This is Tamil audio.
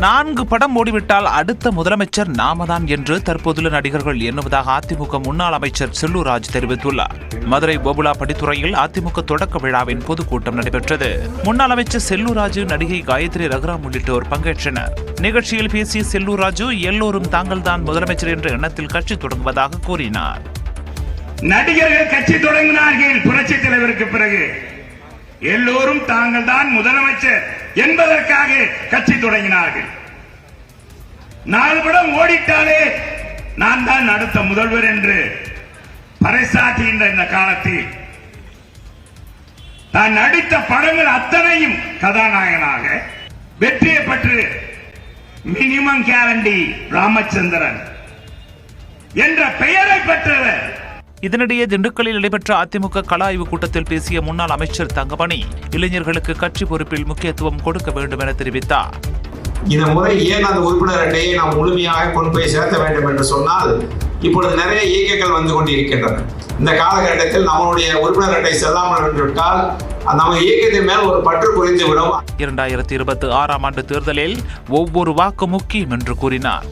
4 படம் ஓடிவிட்டால் அடுத்த முதலமைச்சர் நாமதான் என்று தற்போதுள்ள நடிகர்கள் எண்ணுவதாக அதிமுக முன்னாள் அமைச்சர் செல்லூர் ராஜு தெரிவித்துள்ளார். மதுரை போபுலா படித்துறையில் அதிமுக தொடக்க விழாவின் பொதுக்கூட்டம் நடைபெற்றது. முன்னாள் அமைச்சர் செல்லூர் ராஜு, நடிகை காயத்ரி ரகுராம் உள்ளிட்டோர் பங்கேற்றனர். நிகழ்ச்சியில் பேசிய செல்லூர் ராஜு, எல்லோரும் தாங்கள்தான் முதலமைச்சர் என்ற எண்ணத்தில் கட்சி தொடங்குவதாக கூறினார். நடிகர்கள் கட்சி தொடங்கினார்கள். புரட்சி தலைவருக்கு பிறகு எல்லோரும் தாங்கள் தான் முதலமைச்சர் என்பதற்காக கட்சி தொடங்கினார்கள். 4 படம் ஓடிட்டாலே நான் தான் அடுத்த முதல்வர் என்று பறைசாற்றுகின்ற இந்த காலத்தில் தான் நடித்த படங்கள் அத்தனையும் கதாநாயகனாக வெற்றியை பெற்று மினிமம் கேரண்டி ராமச்சந்திரன் என்ற பெயரை பெற்றவர். இதனிடையே திண்டுக்கல்லில் நடைபெற்ற அதிமுக கள ஆய்வு கூட்டத்தில் பேசிய முன்னாள் அமைச்சர் தங்கமணி, இளைஞர்களுக்கு கட்சி பொறுப்பில் முக்கியத்துவம் கொடுக்க வேண்டும் என தெரிவித்தார். இந்த முறை ஏன் அந்த உறுப்பினர் அட்டையை நாம் முழுமையாக கொண்டு போய் சேர்த்த வேண்டும் என்று சொன்னால், இப்பொழுது நிறைய இயக்கங்கள் வந்து கொண்டிருக்கின்றன. இந்த காலகட்டத்தில் நம்மளுடைய உறுப்பினர் அட்டை செல்லாமல் விட்டால் நம்ம இயக்கத்தின் மேல் ஒரு பற்று குறைந்துவிடும். 2026ஆம் ஆண்டு தேர்தலில் ஒவ்வொரு வாக்கு முக்கியம் என்று கூறினார்.